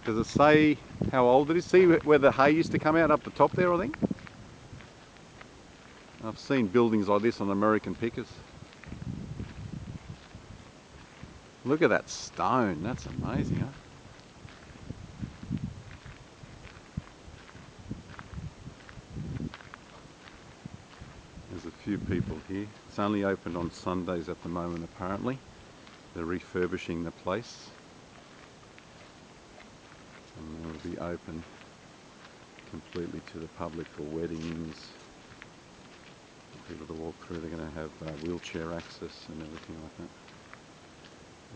Does it say how old it is? See where the hay used to come out up the top there, I think? I've seen buildings like this on American pickers. Look at that stone, that's amazing, huh? There's a few people here. It's only open on Sundays at the moment apparently. They're refurbishing the place. And they'll be open completely to the public for weddings. For people to walk through, they're going to have wheelchair access and everything like that.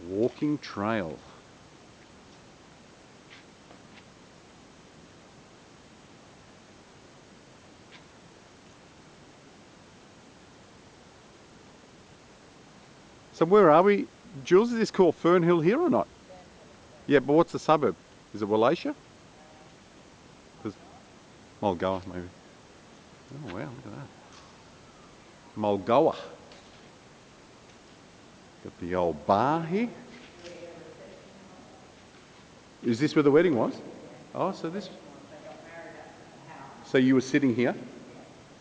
Walking trail. So where are we? Jules, is this called Fernhill here or not? Yeah, but what's the suburb? Is it Wallachia? Mulgoa, maybe. Oh wow, look at that. Mulgoa. Got the old bar here. Is this where the wedding was? Oh, so this... So you were sitting here?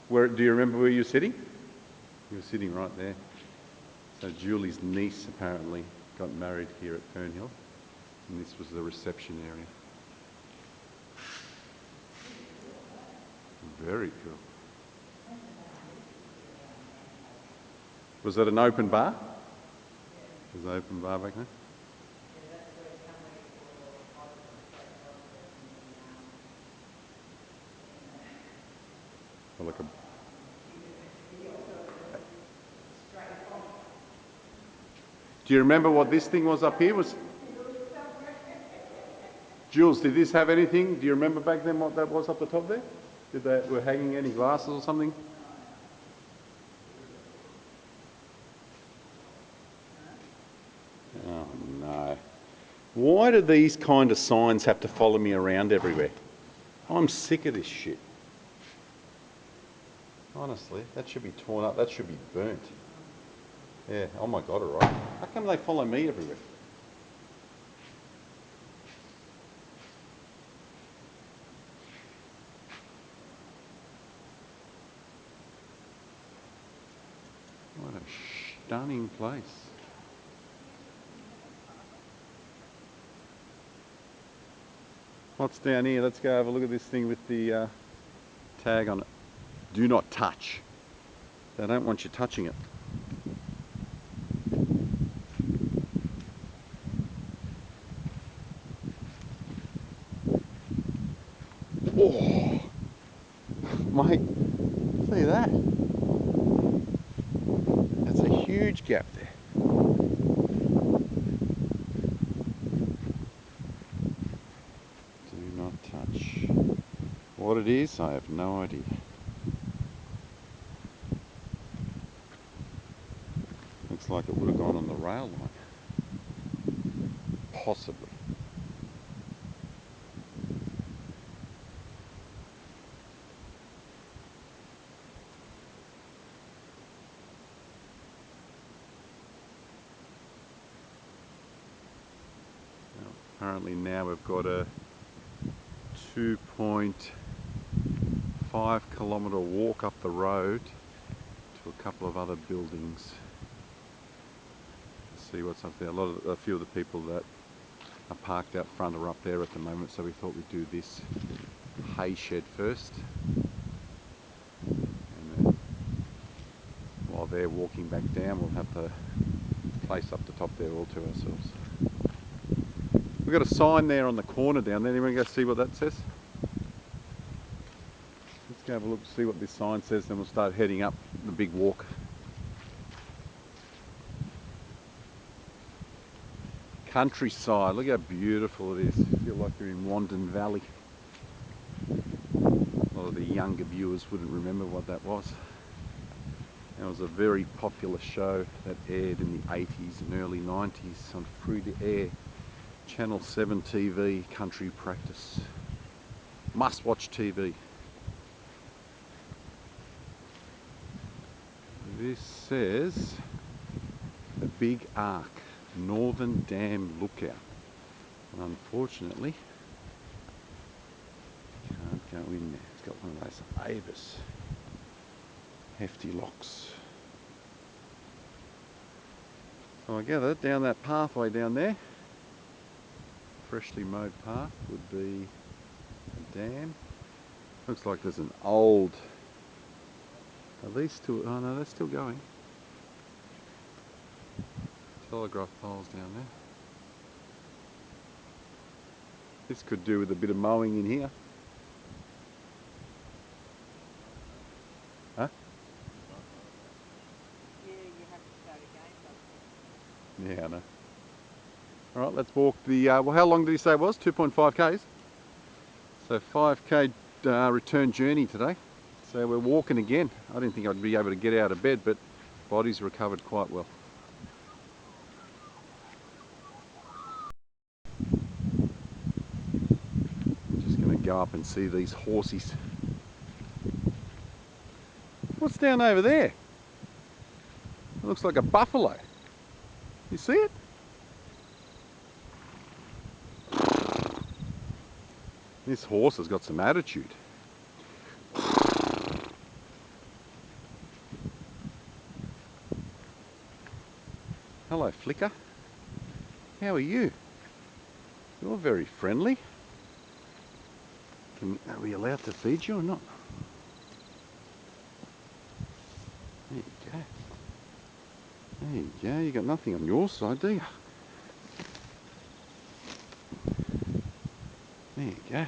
Where, do you remember where you were sitting? You were sitting right there. So Julie's niece apparently got married here at Penrith, and this was the reception area. Very cool. Was that an open bar? Was it an open bar back then? Or like a... Do you remember what this thing was up here? Jules, did this have anything? Do you remember back then what that was up the top there? Did they were hanging any glasses or something? Oh no. Why do these kind of signs have to follow me around everywhere? I'm sick of this shit. Honestly, that should be torn up, that should be burnt. Yeah, oh my god, alright. How come they follow me everywhere? What a stunning place. What's down here? Let's go have a look at this thing with the tag on it. Do not touch. They don't want you touching it. Oh, mate, see that? That's a huge gap there. Do not touch. What it is, I have no idea. Looks like it would have gone on the rail line. Possibly. Well, apparently now we've got a 2.5 kilometre walk up the road to a couple of other buildings. Let's see what's up there. A few of the people that are parked out front are up there at the moment, so we thought we'd do this hay shed first, and then while they're walking back down we'll have the place up the top there all to ourselves. We've got a sign there on the corner down there. Anyone go see what that says? Let's go have a look, see what this sign says, then we'll start heading up the big walk. Countryside, look how beautiful it is. I feel like you're in Wandon Valley. A lot of the younger viewers wouldn't remember what that was. It was a very popular show that aired in the 80s and early 90s on free to air Channel 7 TV, Country Practice. Must watch TV. This says the Big Arc, Northern Dam Lookout. And unfortunately, go in there. It's got one of those Avis hefty locks. So I gather down that pathway down there, freshly mowed path, would be a dam. Looks like there's an old, are these still, oh no, they're still going. Telegraph poles down there. This could do with a bit of mowing in here. Huh? Yeah, you have to start again. Yeah, I know. Alright, let's walk the, well, how long did he say it was? 2.5 k's? So 5k return journey today. So we're walking again. I didn't think I'd be able to get out of bed, but body's recovered quite well. Just going to go up and see these horsies. What's down over there? It looks like a buffalo. You see it? This horse has got some attitude. Hello, Flicker. How are you? You're very friendly. Are we allowed to feed you or not? There you go. There you go. You got nothing on your side, do you? There you go.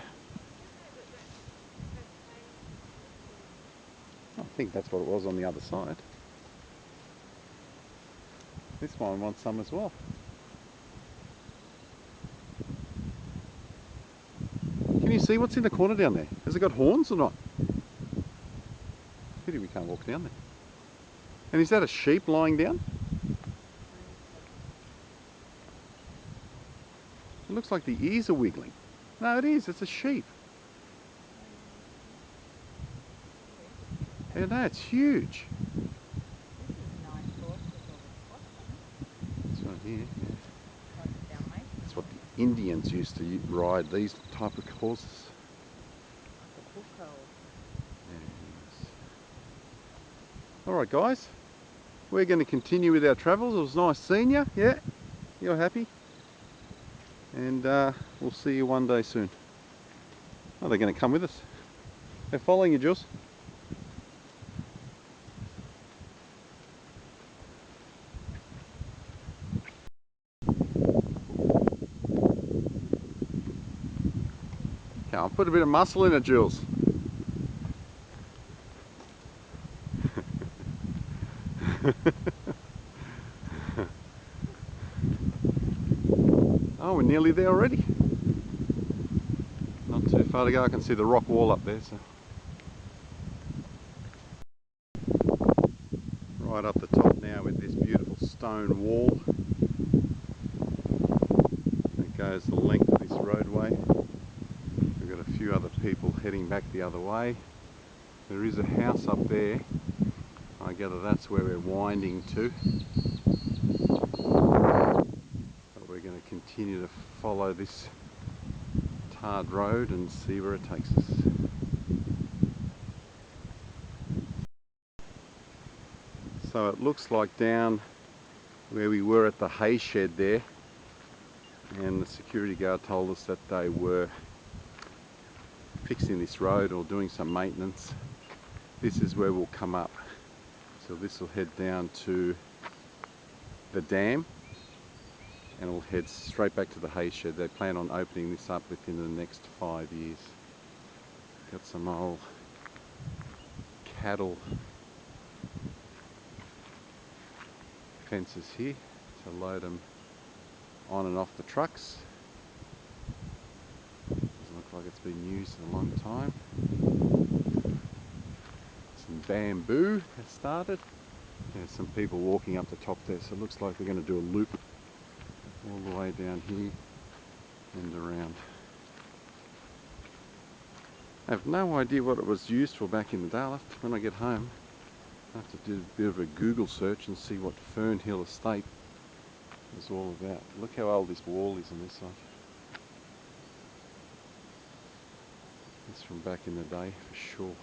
I think that's what it was on the other side. This one wants some as well. Can you see what's in the corner down there? Has it got horns or not? Pity we can't walk down there. And is that a sheep lying down? It looks like the ears are wiggling. No, it is. It's a sheep. Yeah, no, it's huge. This is a nice horse with all the spots on it. It's right here. Yeah. Like a Dalmatian. That's what the Indians used to ride, these type of horses. Like a bucko. Yes. Alright guys, we're going to continue with our travels. It was nice seeing you. Yeah, you're happy. And we'll see you one day soon. Oh, they're going to come with us. They're following you, Jules. Come on, put a bit of muscle in it, Jules. Oh, we're nearly there already. Not too far to go. I can see the rock wall up there. So. Right up the top now with this beautiful stone wall that goes the length of this roadway. We've got a few other people heading back the other way. There is a house up there. I gather that's where we're winding to. But we're going to continue to follow this tarred road and see where it takes us. So it looks like down where we were at the hay shed there, and the security guard told us that they were fixing this road or doing some maintenance. This is where we'll come up. So this will head down to the dam and we'll head straight back to the hay shed. They plan on opening this up within the next 5 years. Got some old cattle fences here to load them on and off the trucks. Doesn't look like it's been used in a long time. Some bamboo has started. There's some people walking up the top there, so it looks like they're going to do a loop all the way down here and around. I have no idea what it was used for back in the day. When I get home, I have to do a bit of a Google search and see what Fernhill Estate is all about. Look how old this wall is on this side. It's from back in the day for sure.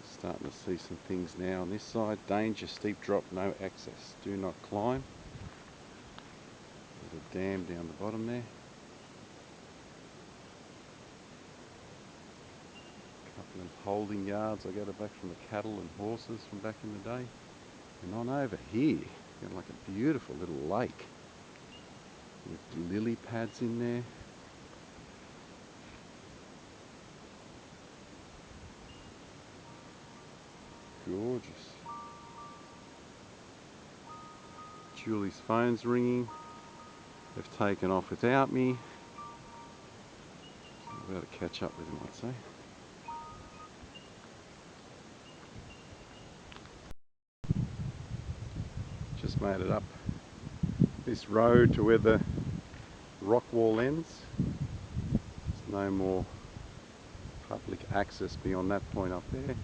Starting to see some things now on this side. Danger, steep drop, no access. Do not climb. There's a dam down the bottom there. Couple of holding yards. I got it back from the cattle and horses from back in the day. And on over here, got like a beautiful little lake with lily pads in there. Gorgeous. Julie's phone's ringing. They've taken off without me. I'm about to catch up with them, I'd say. Just made it up this road to where the rock wall ends. There's no more public access beyond that point up there.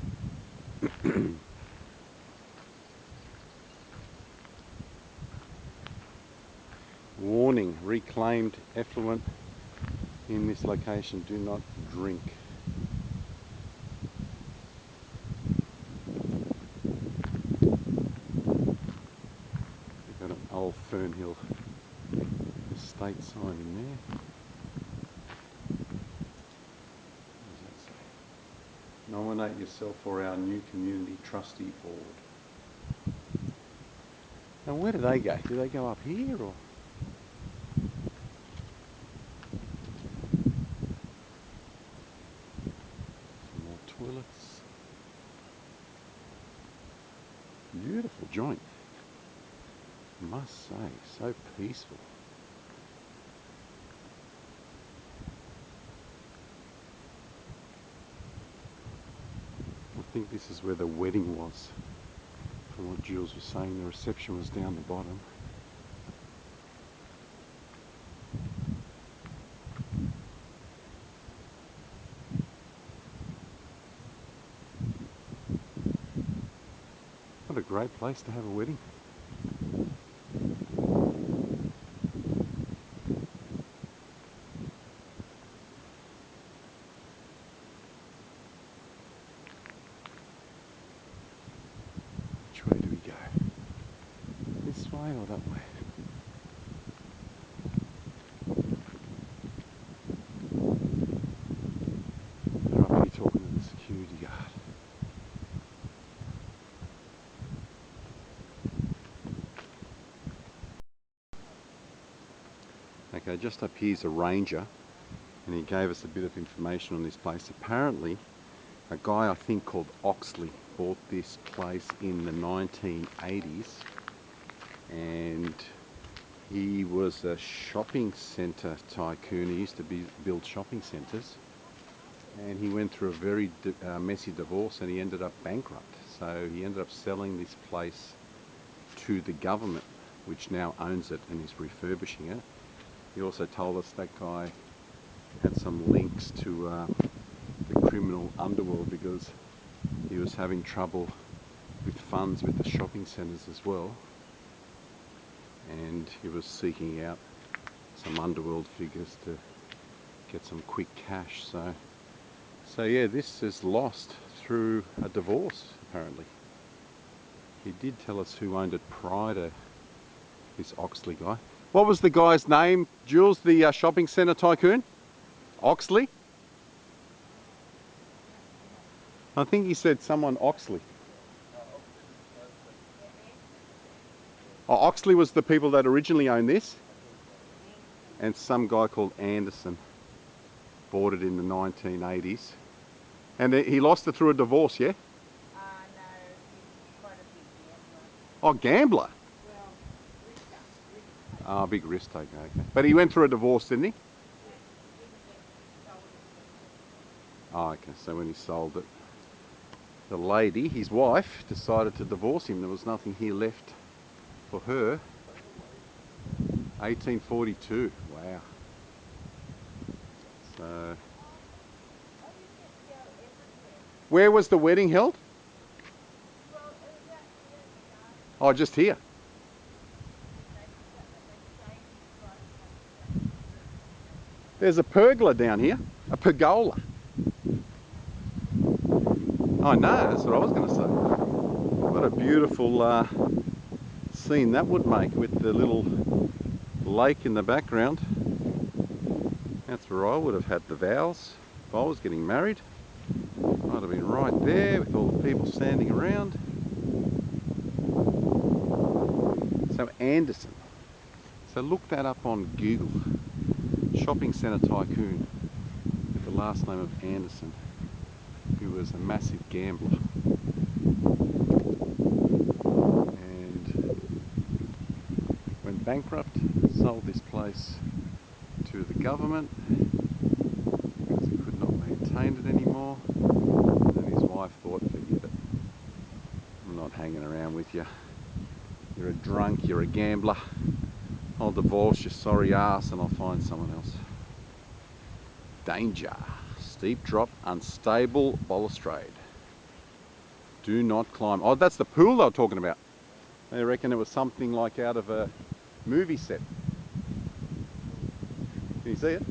Warning, reclaimed effluent in this location, do not drink. We've got an old Fernhill estate sign in there. What does that say? Nominate yourself for our new community trustee board. Now where do they go? Do they go up here or? Some more toilets. Beautiful joint. Must say, so peaceful. I think this is where the wedding was. From what Jules was saying, the reception was down the bottom. What a great place to have a wedding. Which way do we go? This way or that way? They're up here talking to the security guard. Okay, just up here's a ranger, and he gave us a bit of information on this place. Apparently, a guy I think called Oxley bought this place in the 1980s, and he was a shopping centre tycoon. He used to build shopping centres, and he went through a very messy divorce, and he ended up bankrupt. So he ended up selling this place to the government, which now owns it and is refurbishing it. He also told us that guy had some links to the criminal underworld because he was having trouble with funds with the shopping centres as well, and he was seeking out some underworld figures to get some quick cash. So yeah, this is lost through a divorce apparently. He did tell us who owned it prior to this Oxley guy. What was the guy's name, Jules, the shopping centre tycoon? Oxley? I think he said someone Oxley. Oh, Oxley was the people that originally owned this, and some guy called Anderson bought it in the 1980s. And he lost it through a divorce, yeah? No, he's quite a big gambler. Oh, gambler? Well, risk Oh, big risk taker, okay. But he went through a divorce, didn't he? Oh, okay, so when he sold it, the lady, his wife, decided to divorce him. There was nothing here left for her. 1842, wow. So, where was the wedding held? Oh, just here. There's a pergola down here. A pergola. I know, that's what I was going to say. What a beautiful scene that would make with the little lake in the background. That's where I would have had the vows if I was getting married. I'd have been right there with all the people standing around. So Anderson. So look that up on Google. Shopping centre tycoon with the last name of Anderson, who was a massive gambler. And went bankrupt, sold this place to the government because he could not maintain it anymore. And then his wife thought, forget it, I'm not hanging around with you. You're a drunk, you're a gambler. I'll divorce your sorry ass and I'll find someone else. Danger. Steep drop, unstable balustrade. Do not climb. Oh, that's the pool they were talking about. They reckon it was something like out of a movie set. Can you see it? A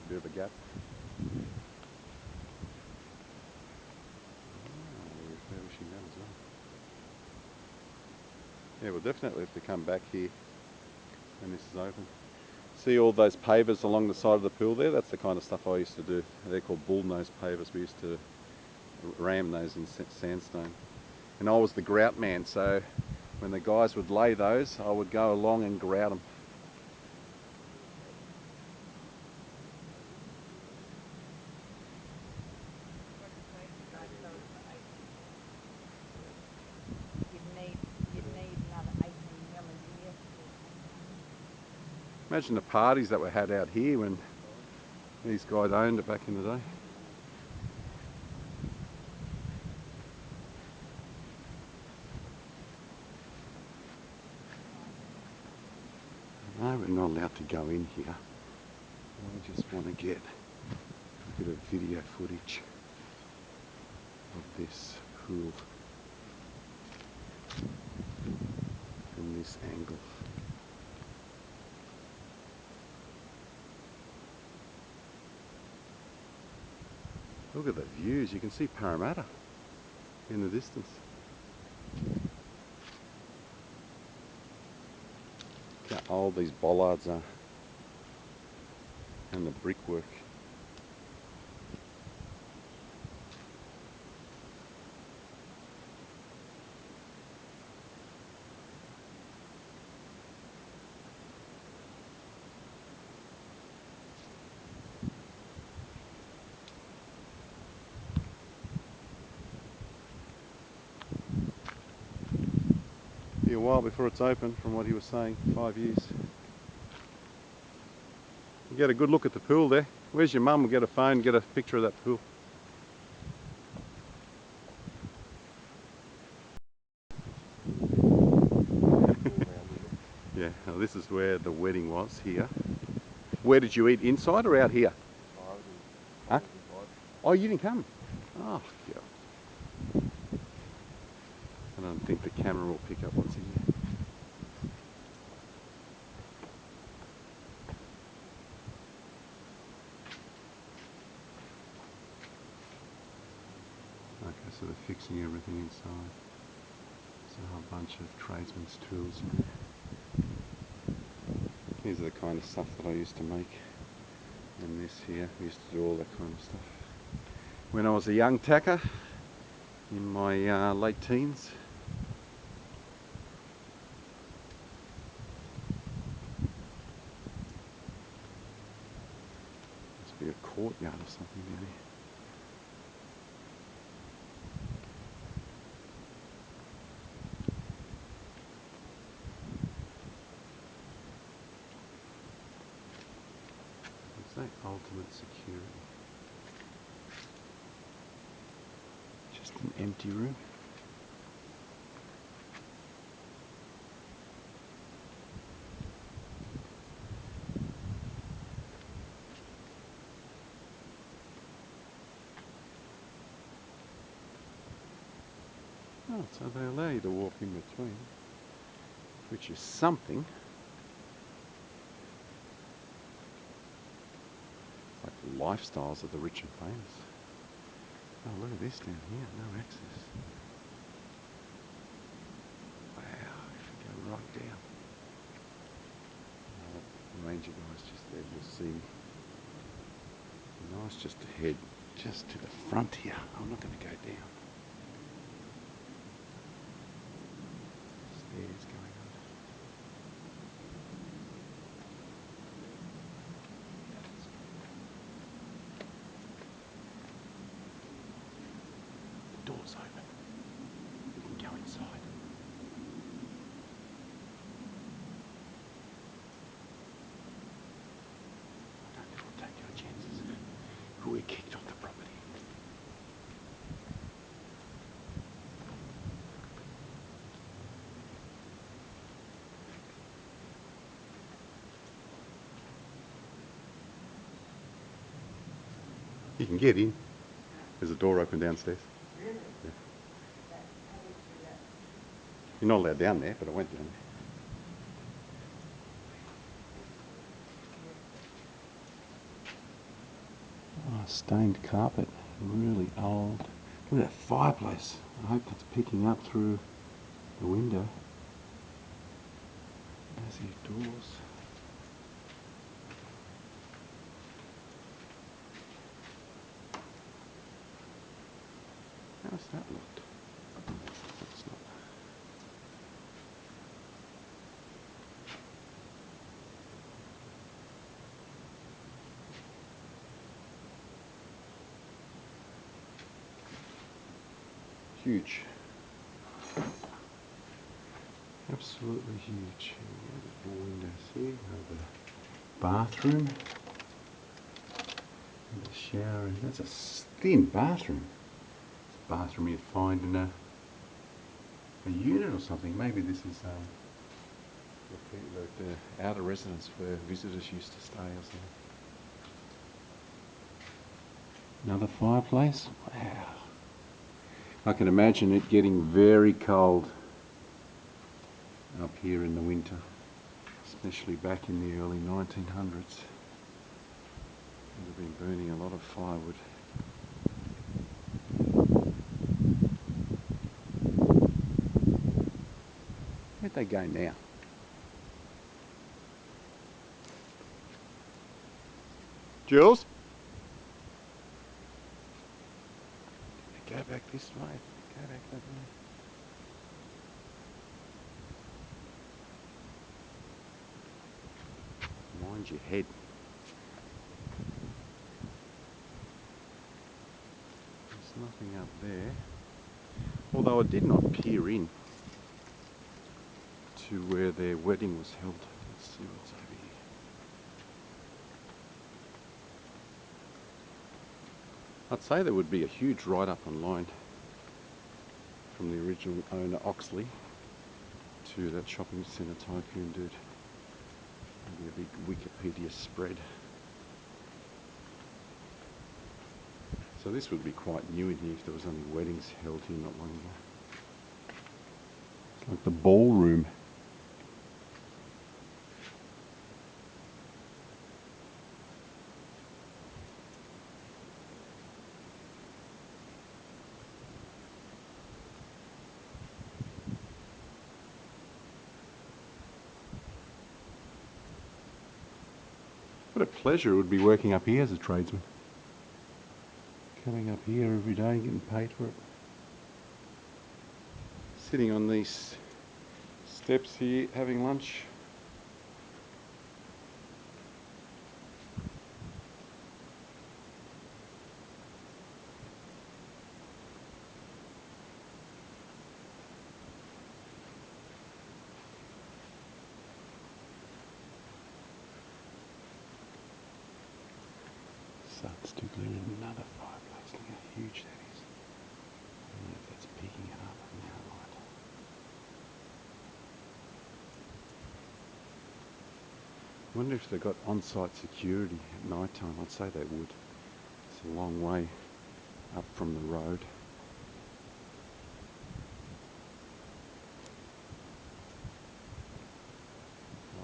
bit of a gap. We're refurbishing that as well. Yeah, we'll definitely have to come back here when this is open. See all those pavers along the side of the pool there? That's the kind of stuff I used to do. They're called bullnose pavers. We used to ram those in sandstone. And I was the grout man, so when the guys would lay those, I would go along and grout them. You'd need another 18 mil a year to maintain it. Imagine the parties that were had out here when these guys owned it back in the day. No, we're not allowed to go in here. I just want to get a bit of video footage of this pool from this angle. Look at the views. You can see Parramatta in the distance. Look how old these bollards are and the brickwork. Be a while before it's open, from what he was saying, 5 years. You get a good look at the pool there. Where's your mum? We'll get a phone, get a picture of that pool. Yeah, well, this is where the wedding was, here. Where did you eat, inside or out here? Huh? Oh, you didn't come? Oh, yeah. I don't think the camera will pick up what's in here. Okay, so they're fixing everything inside. There's a whole bunch of tradesmen's tools in there. These are the kind of stuff that I used to make. And this here, we used to do all that kind of stuff. When I was a young tacker, in my late teens. Must be a courtyard or something down here. Ultimate security. Just an empty room. Oh, so they allow you to walk in between, which is something. lifestyles of the rich and famous. Oh, look at this down here, no access. Wow, if you go right down. Ranger guys just there, you'll see. Nice just to head just to the front here. I'm not going to go down. Stairs going up. The door's open. We can go inside. I don't think we'll take our chances. We're kicked off the property. You can get in. There's a door open downstairs. Really? Yeah. How do you do that? You're not allowed down there, but I went down there. Oh, stained carpet, really old. Look at that fireplace. I hope that's picking up through the window. There's your doors. How's that looked? That's not. Huge. Absolutely huge. More windows here. The bathroom. And the shower. That's a thin bathroom. It's a bathroom you'd find in a unit or something. Maybe this is the outer residence where visitors used to stay or something. Another fireplace. Wow. I can imagine it getting very cold up here in the winter, especially back in the early 1900s. Would have been burning a lot of firewood. Where'd they go now? Jules? Go back this way. Go back that way. Mind your head. There's nothing up there. Although I did not peer in to where their wedding was held. Let's see what's over here. I'd say there would be a huge write-up online from the original owner Oxley to that shopping centre tycoon dude. Maybe a big Wikipedia spread. So this would be quite new in here if there was only weddings held here not long ago. It's like the ballroom. What a pleasure it would be working up here as a tradesman. Coming up here every day and getting paid for it. Sitting on these steps here having lunch. Sun's too clear. Another fireplace. Look how huge that is. I don't know if that's picking it up in that light. I wonder if they've got on-site security at night time. I'd say they would. It's a long way up from the road.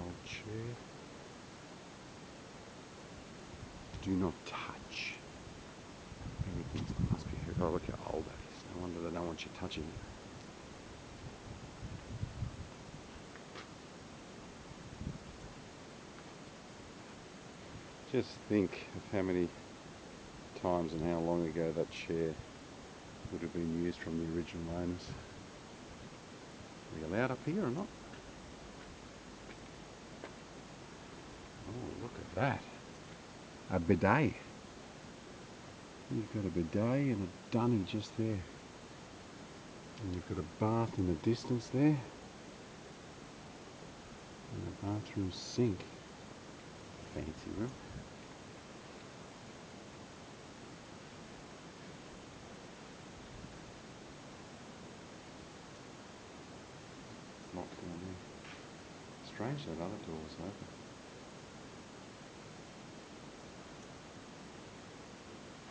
Old chair. Do not touch. Oh, look how old that is. No wonder they don't want you touching it. Just think of how many times and how long ago that chair would have been used from the original owners. Are we allowed up here or not? Oh, look at that. A bidet. You've got a bidet and a dunny just there. And you've got a bath in the distance there. And a bathroom sink. Fancy room. Locked down there. Strange that other door was open.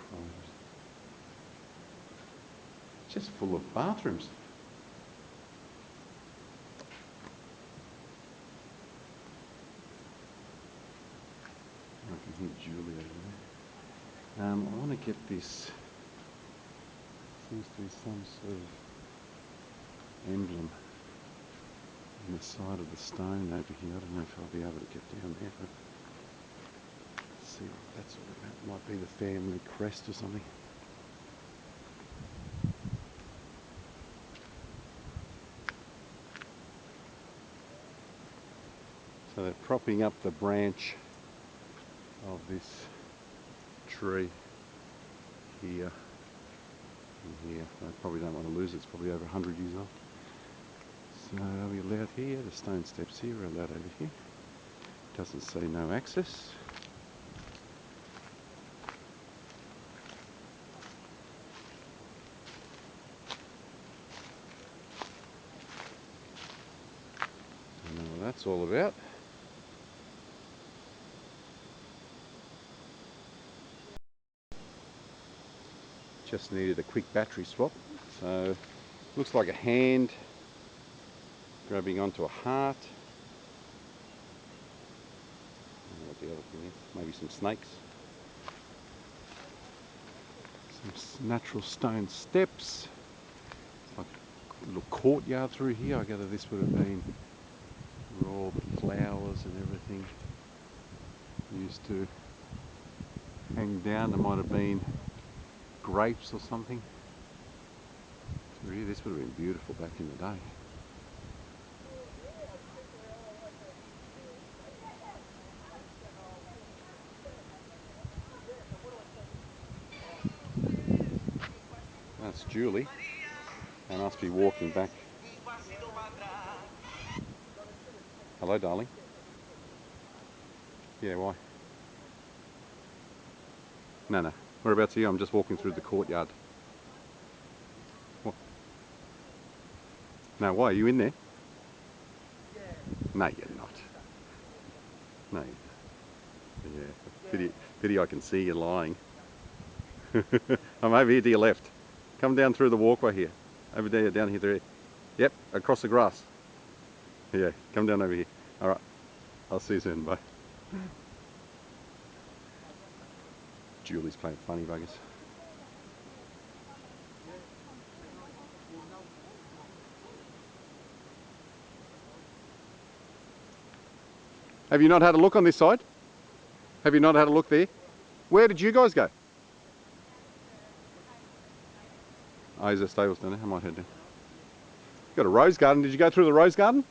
Private. Just full of bathrooms. I can hear Julie over there. I want to get this. Seems to be some sort of emblem on the side of the stone over here. I don't know if I'll be able to get down there, but let's see what that's all about. It might be the family crest or something. So they're propping up the branch of this tree here and here. They probably don't want to lose it. It's probably over 100 years old. So are we allowed here? The stone steps here are allowed over here. Doesn't say no access. I know what that's all about. Just needed a quick battery swap. So looks like a hand grabbing onto a heart. I don't know what the other thing is. Maybe some snakes. Some natural stone steps. It's like a little courtyard through here. I gather this would have been where all the flowers and everything used to hang down. There might have been grapes or something. Through here, this would have been beautiful back in the day. That's Julie. I must be walking back. Hello, darling. Yeah, why? No. Whereabouts are you? I'm just walking through the courtyard. What? No, why? Are you in there? No, you're not. No. Yeah. Pity I can see you lying. I'm over here to your left. Come down through the walkway here. Over there, down here. There. Yep, across the grass. Yeah, come down over here. Alright. I'll see you soon. Bye. Julie's playing funny buggers. Have you not had a look on this side? Have you not had a look there? Where did you guys go? Oh, is there stables down there? I might head down. Got a rose garden. Did you go through the rose garden?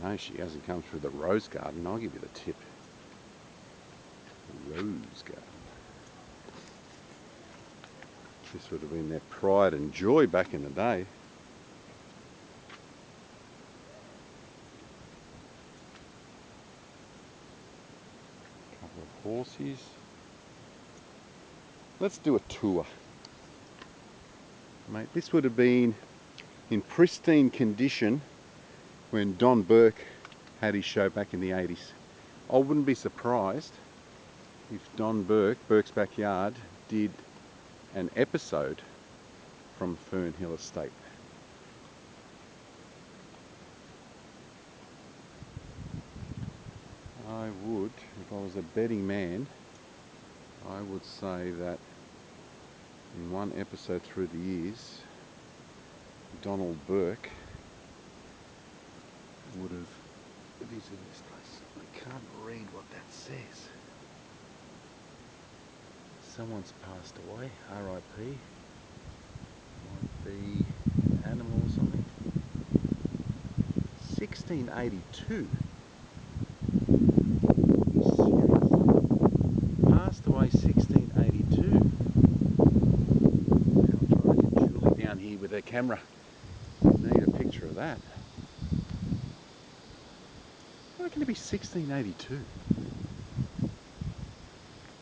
No, she hasn't come through the rose garden. I'll give you the tip. Rose garden. This would have been their pride and joy back in the day. A couple of horses. Let's do a tour. Mate, this would have been in pristine condition when Don Burke had his show back in the 80s. I wouldn't be surprised if Don Burke, Burke's Backyard, did an episode from Fernhill Estate. I would, if I was a betting man, I would say that in one episode through the years, Donald Burke would have visited this place. I can't read what that says. Someone's passed away, R.I.P. Might be an animal or something. 1682. Passed away 1682. Now I'm trying to get Julie down here with her camera. Need a picture of that. How can it be 1682?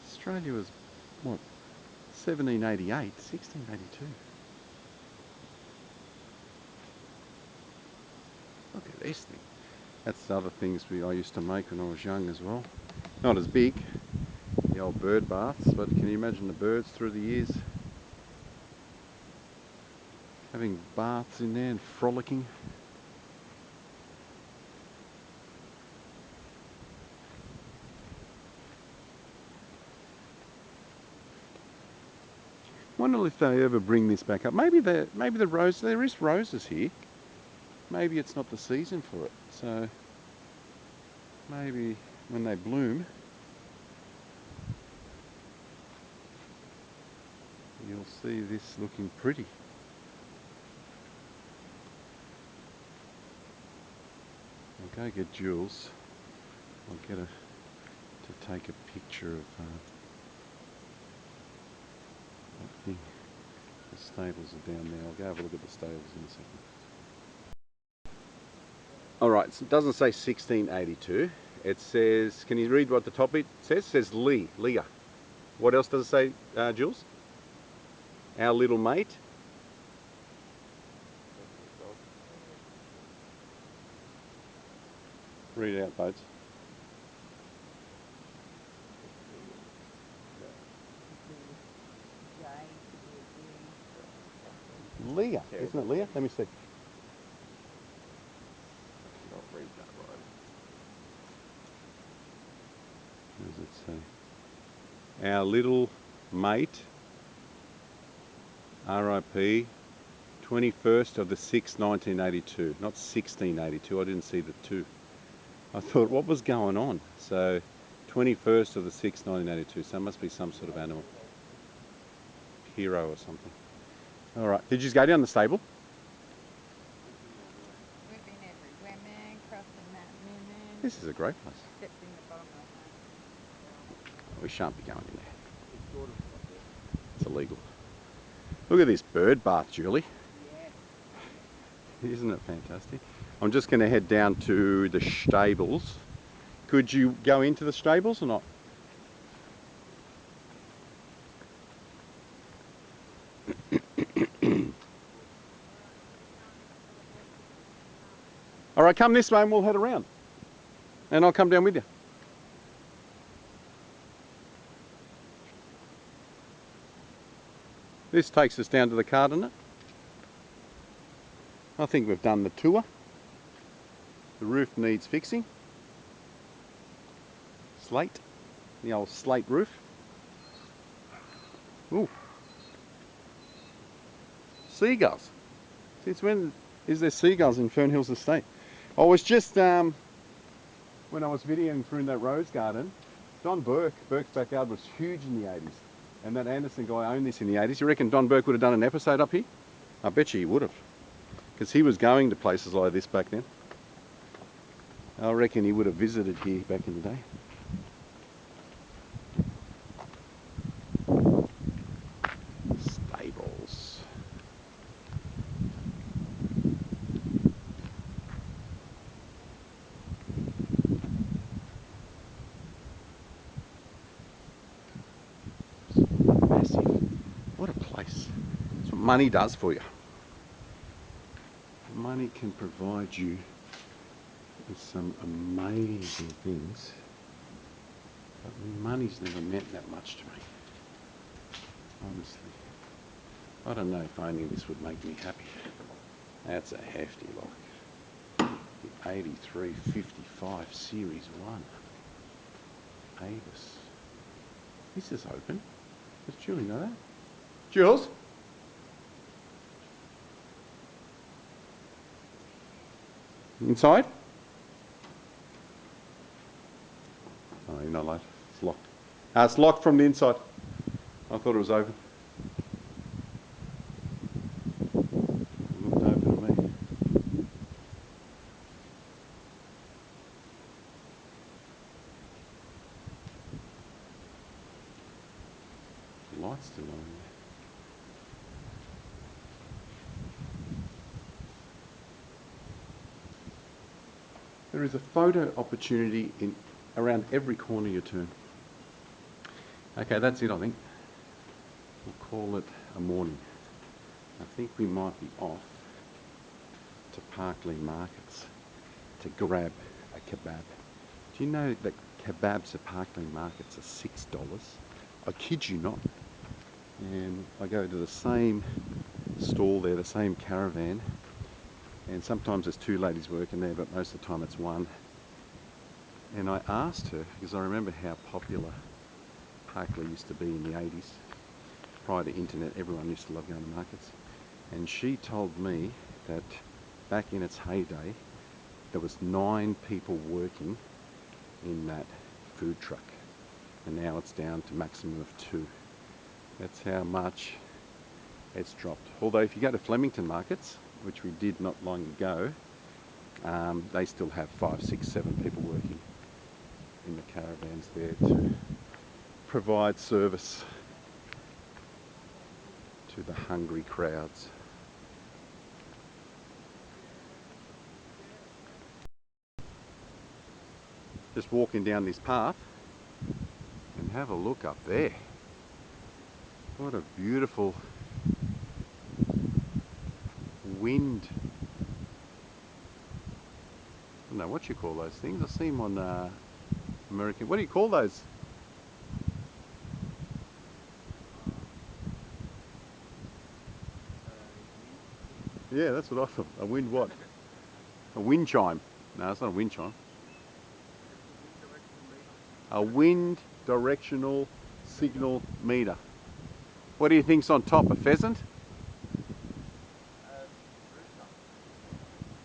Australia was, what, 1788, 1682. Look at this thing. That's the other things I used to make when I was young as well. Not as big, the old bird baths, but can you imagine the birds through the years having baths in there and frolicking? Wonder if they ever bring this back up. Maybe the rose, there is roses here. Maybe it's not the season for it. So maybe when they bloom, you'll see this looking pretty. I'll go get Jules. I'll get her to take a picture of that thing. The stables are down there. I'll go have a look at the stables in a second. Alright, so it doesn't say 1682. It says, can you read what the top bit says? It says Leah. What else does it say, Jules? Our little mate. Read it out, boats. Leah, isn't it Leah? Let me see. I cannot read that right. What does it say? Our little mate, R.I.P. 21st of the 6th, 1982. Not 1682, I didn't see the 2. I thought, what was going on? So, 21st of the 6th, 1982. So it must be some sort of animal. Hero or something. Alright, did you just go down the stable? We've been everywhere, man. Crossing that moon. This is a great place. Except in the bottom of the We shan't be going in there. It's illegal. Look at this bird bath, Julie. Yes. Isn't it fantastic? I'm just going to head down to the stables. Could you go into the stables or not? Alright, come this way and we'll head around. And I'll come down with you. This takes us down to the car, doesn't it? I think we've done the tour. The roof needs fixing. Slate. The old slate roof. Ooh. Seagulls. Since when is there seagulls in Fernhill's estate? I was just, when I was videoing through in that rose garden, Don Burke's Backyard was huge in the 80s. And that Anderson guy owned this in the 80s. You reckon Don Burke would have done an episode up here? I bet you he would have. Because he was going to places like this back then. I reckon he would have visited here back in the day. Stables. Massive. What a place. That's what money does for you. Money can provide you with some amazing things. But money's never meant that much to me, honestly. I don't know if owning this would make me happy. That's a hefty lot. The 8355 Series 1. Avis. This is open. Does Julie know that? Jules? Inside? Oh, you're not allowed. It's locked. It's locked from the inside. I thought it was open. It looked open to me. The light's still on there. There is a photo opportunity in around every corner you turn. Okay, that's it, I think. We'll call it a morning. I think we might be off to Parkley Markets to grab a kebab. Do you know that kebabs at Parkley Markets are $6? I kid you not. And I go to the same stall there, the same caravan, and sometimes there's two ladies working there, but most of the time it's one. And I asked her, because I remember how popular Parkley used to be in the 80s. Prior to internet, everyone used to love going to markets. And she told me that back in its heyday, there was 9 people working in that food truck. And now it's down to maximum of 2. That's how much it's dropped. Although if you go to Flemington markets, which we did not long ago, they still have 5, 6, 7 people working in the caravans there to provide service to the hungry crowds. Just walking down this path and have a look up there. What a beautiful wind. I don't know what you call those things. I see them on American. What do you call those? Yeah, that's what I thought. A wind what? A wind chime. No, it's not a wind chime. A wind directional signal meter. What do you think's on top? A pheasant?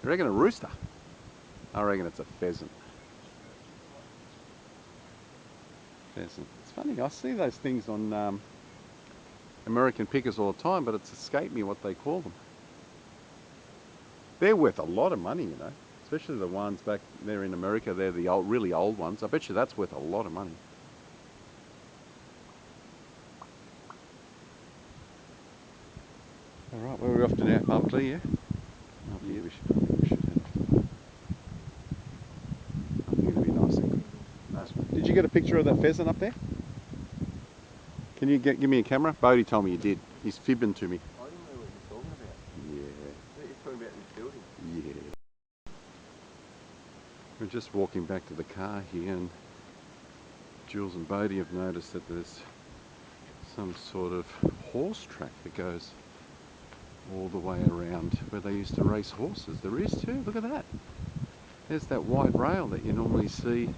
You reckon a rooster? I reckon it's a pheasant. Pheasant. It's funny, I see those things on American pickers all the time, but it's escaped me what they call them. They're worth a lot of money, you know, especially the ones back there in America. They're the old, really old ones. I bet you that's worth a lot of money. All right, where are we off to now? Parkley, yeah? Up here we should head off. I think it'll be nice and good. Nice one. Did you get a picture of that pheasant up there? Can you give me a camera? Bodie told me you did. He's fibbing to me. I didn't know what you're talking about. Yeah. You're talking about this building. Yeah. We're just walking back to the car here, and Jules and Bodie have noticed that there's some sort of horse track that goes all the way around where they used to race horses. There is too. Look at that. There's that white rail that you normally see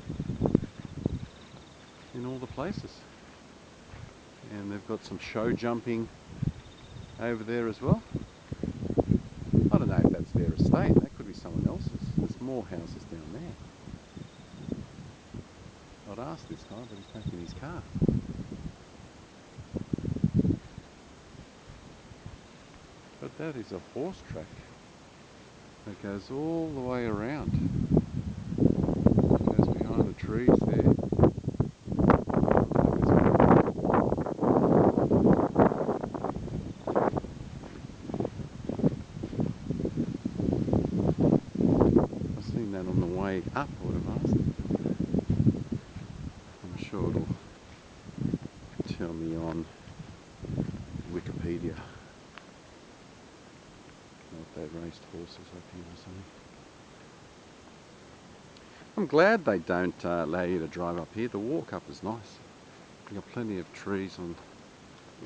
in all the places. And they've got some show jumping over there as well. I don't know if that's their estate. That could be someone else's. There's more houses down there. I'd ask this guy, but he's back in his car. But that is a horse track that goes all the way around. It goes behind the trees there. I've seen that on the way up, I would have asked him, but I'm sure it'll tell me on Wikipedia. If they raced horses up here or something. I'm glad they don't allow you to drive up here. The walk up is nice. You've got plenty of trees on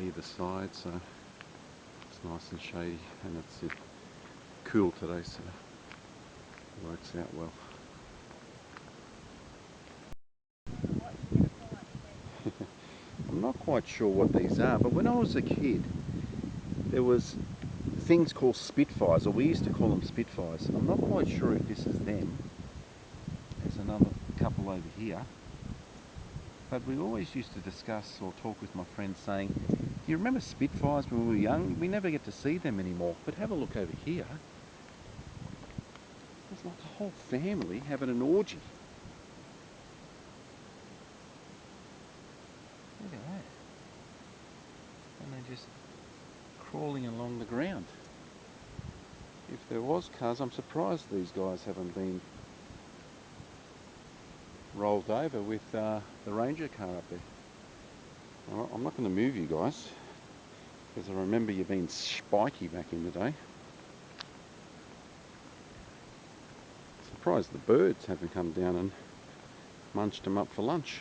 either side, so it's nice and shady, and it's cool today, so it works out well. I'm not quite sure what these are, but when I was a kid, there was things called Spitfires, or we used to call them Spitfires. I'm not quite sure if this is them. There's another couple over here. But we always used to discuss or talk with my friends saying, do you remember Spitfires when we were young? We never get to see them anymore. But have a look over here. There's like a whole family having an orgy. Look at that. And they're just crawling along the ground. If there was cars, I'm surprised these guys haven't been rolled over with the Ranger car up there. Now, I'm not going to move you guys, because I remember you being spiky back in the day. Surprised the birds haven't come down and munched them up for lunch.